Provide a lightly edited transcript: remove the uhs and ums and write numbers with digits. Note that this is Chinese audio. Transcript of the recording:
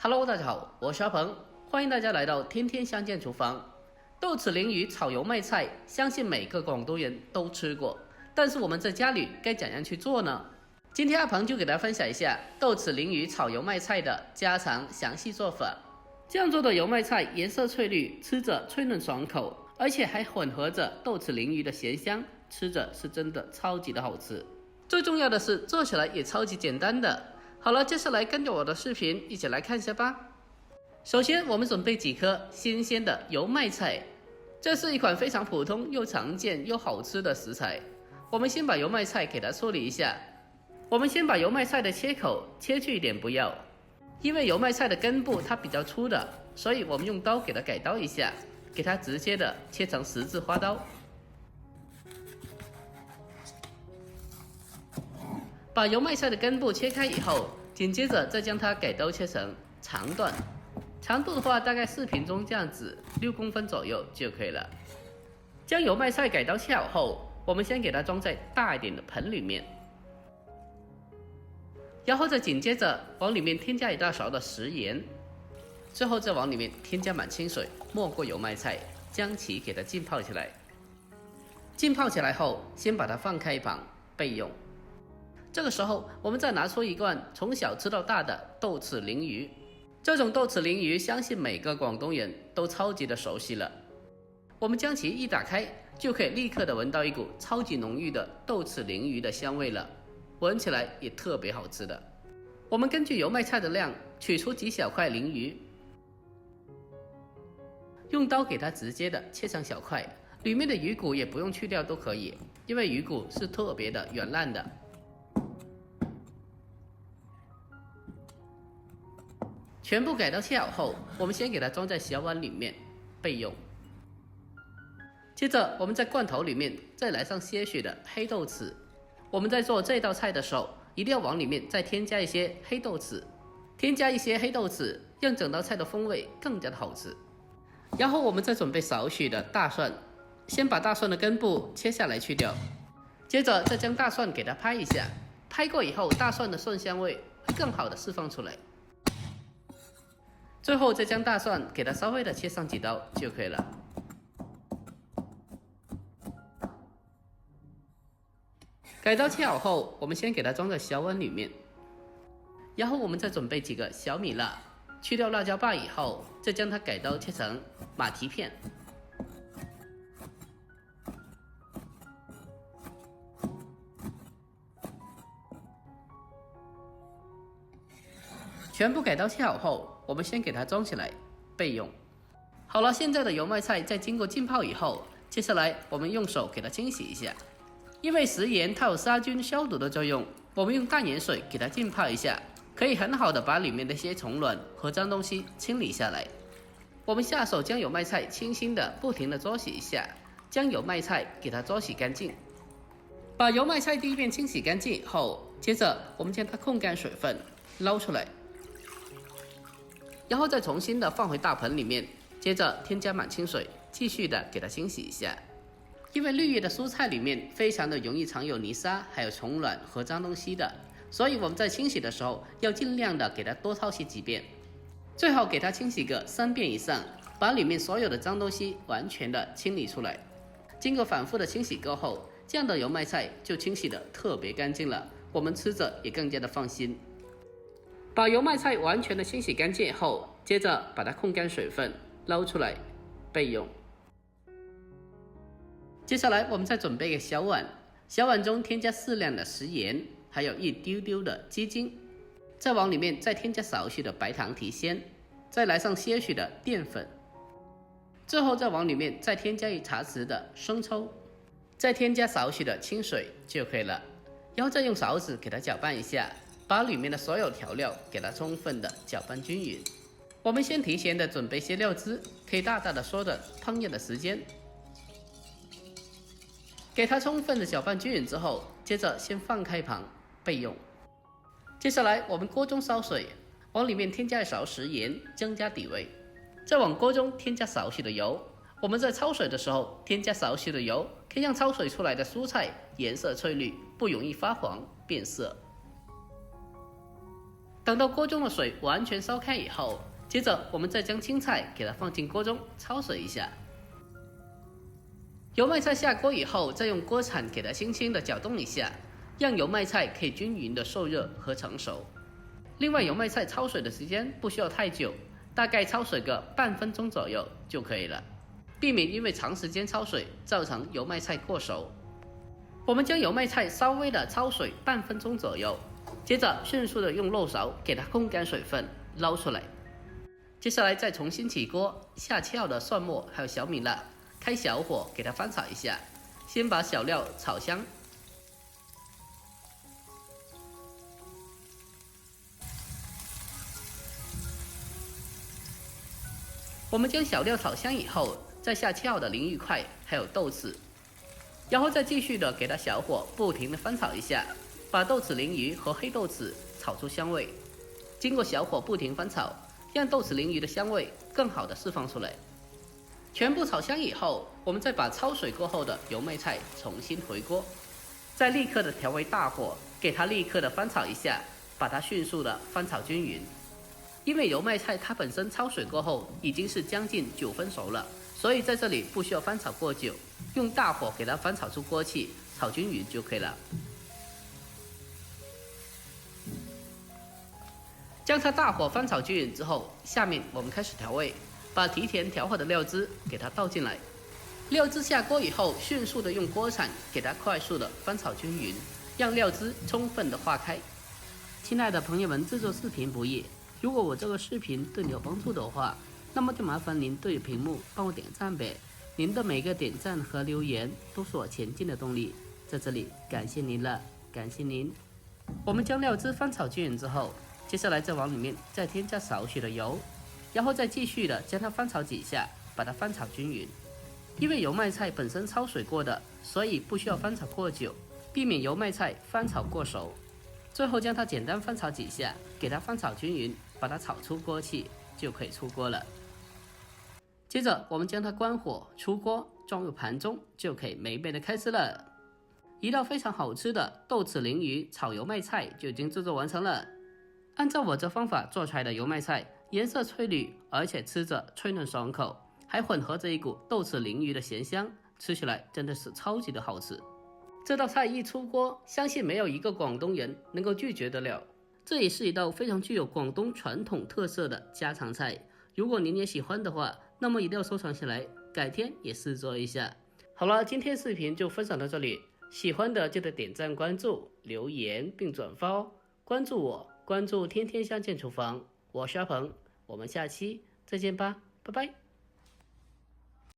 Hello， 大家好，我是阿鹏，欢迎大家来到天天相见厨房。豆豉鲮鱼炒油麦菜，相信每个广东人都吃过，但是我们在家里该怎样去做呢？今天阿鹏就给大家分享一下豆豉鲮鱼炒油麦菜的家常详细做法。这样做的油麦菜颜色翠绿，吃着脆嫩爽口，而且还混合着豆豉鲮鱼的咸香，吃着是真的超级的好吃。最重要的是做起来也超级简单的。好了，接下来跟着我的视频一起来看一下吧。首先我们准备几颗新鲜的油麦菜，这是一款非常普通又常见又好吃的食材。我们先把油麦菜给它处理一下。我们先把油麦菜的切口切去一点不要，因为油麦菜的根部它比较粗的，所以我们用刀给它改刀一下，给它直接的切成十字花刀。把油麦菜的根部切开以后，紧接着再将它改刀切成长段，长度的话大概4平中这样子，6公分左右就可以了。将油麦菜改刀切好后，我们先给它装在大一点的盆里面，然后再紧接着往里面添加1大勺的食盐，最后再往里面添加满清水，没过油麦菜，将其给它浸泡起来。浸泡起来后，先把它放开一旁备用。这个时候我们再拿出一罐从小吃到大的豆豉鲮鱼，这种豆豉鲮鱼相信每个广东人都超级的熟悉了。我们将其一打开，就可以立刻的闻到一股超级浓郁的豆豉鲮鱼的香味了，闻起来也特别好吃的。我们根据油麦菜的量取出几小块鲮鱼，用刀给它直接的切成小块，里面的鱼骨也不用去掉都可以，因为鱼骨是特别的软烂的。全部改刀切好后，我们先给它装在小碗里面备用。接着我们在罐头里面再来上些许的黑豆豉，我们在做这道菜的时候一定要往里面再添加一些黑豆豉，让整道菜的风味更加的好吃。然后我们再准备少许的大蒜，先把大蒜的根部切下来去掉，接着再将大蒜给它拍一下，拍过以后大蒜的蒜香味会更好的释放出来。最后再将大蒜给它稍微的切上几刀就可以了。改刀切好后，我们先给它装在小碗里面，然后我们再准备几个小米辣，去掉辣椒瓣以后，再将它改刀切成马蹄片。全部改刀切好后，我们先给它装起来备用。好了，现在的油麦菜在经过浸泡以后，接下来我们用手给它清洗一下，因为食盐它有杀菌消毒的作用，我们用淡盐水给它浸泡一下，可以很好的把里面的一些虫卵和脏东西清理下来。我们下手将油麦菜轻轻的不停的搓洗一下，将油麦菜给它搓洗干净。把油麦菜第一遍清洗干净以后，接着我们将它控干水分捞出来，然后再重新的放回大盆里面，接着添加满清水，继续的给它清洗一下。因为绿叶的蔬菜里面非常的容易藏有泥沙，还有虫卵和脏东西的，所以我们在清洗的时候要尽量的给它多操洗几遍，最好给它清洗个3遍以上，把里面所有的脏东西完全的清理出来。经过反复的清洗过后，这样的油麦菜就清洗的特别干净了，我们吃着也更加的放心。把油麦菜完全的清洗干净以后，接着把它控干水分捞出来备用。接下来我们再准备一个小碗，小碗中添加适量的食盐，还有一丢丢的鸡精，再往里面再添加少许的白糖提鲜，再来上些许的淀粉，最后再往里面再添加1茶匙的生抽，再添加少许的清水就可以了，然后再用勺子给它搅拌一下，把里面的所有调料给它充分的搅拌均匀。我们先提前的准备些料汁，可以大大的缩短烹饪的时间。给它充分的搅拌均匀之后，接着先放开旁备用。接下来我们锅中烧水，往里面添加1勺食盐，增加底味，再往锅中添加少许的油。我们在焯水的时候添加少许的油，可以让焯水出来的蔬菜颜色翠绿，不容易发黄变色。等到锅中的水完全烧开以后，接着我们再将青菜给它放进锅中焯水一下。油麦菜下锅以后，再用锅铲给它轻轻的搅动一下，让油麦菜可以均匀的受热和成熟。另外，油麦菜焯水的时间不需要太久，大概焯水个半分钟左右就可以了，避免因为长时间焯水造成油麦菜过熟。我们将油麦菜稍微的焯水半分钟左右，接着迅速的用漏勺给它控干水分，捞出来。接下来再重新起锅，下切好的蒜末还有小米辣，开小火给它翻炒一下，先把小料炒香。我们将小料炒香以后，再下切好的鲮鱼块还有豆豉，然后再继续的给它小火不停的翻炒一下，把豆豉鲮鱼和黑豆豉炒出香味。经过小火不停翻炒，让豆豉鲮鱼的香味更好的释放出来。全部炒香以后，我们再把焯水过后的油麦菜重新回锅，再立刻的调为大火，给它立刻的翻炒一下，把它迅速的翻炒均匀。因为油麦菜它本身焯水过后已经是将近9分熟了，所以在这里不需要翻炒过久，用大火给它翻炒出锅气，炒均匀就可以了。将它大火翻炒均匀之后，下面我们开始调味，把提前调好的料汁给它倒进来。料汁下锅以后，迅速的用锅铲给它快速的翻炒均匀，让料汁充分的化开。亲爱的朋友们，制作视频不易，如果我这个视频对你有帮助的话，那么就麻烦您对着屏幕帮我点赞呗。您的每个点赞和留言都是我前进的动力，在这里感谢您了，感谢您。我们将料汁翻炒均匀之后，接下来再往里面再添加少许的油，然后再继续的将它翻炒几下，把它翻炒均匀。因为油麦菜本身焯水过的，所以不需要翻炒过久，避免油麦菜翻炒过熟。最后将它简单翻炒几下，给它翻炒均匀，把它炒出锅气，就可以出锅了。接着我们将它关火出锅，装入盘中，就可以美美的开吃了。一道非常好吃的豆豉鲮鱼炒油麦菜就已经制作完成了。按照我这方法做出来的油麦菜，颜色翠绿，而且吃着脆嫩爽口，还混合着一股豆豉鲮鱼的咸香，吃起来真的是超级的好吃。这道菜一出锅，相信没有一个广东人能够拒绝得了。这也是一道非常具有广东传统特色的家常菜。如果您也喜欢的话，那么一定要收藏起来，改天也试做一下。好了，今天视频就分享到这里，喜欢的记得点赞、关注、留言并转发哦。关注我，关注天天相见厨房，我是阿鹏，我们下期再见吧，拜拜。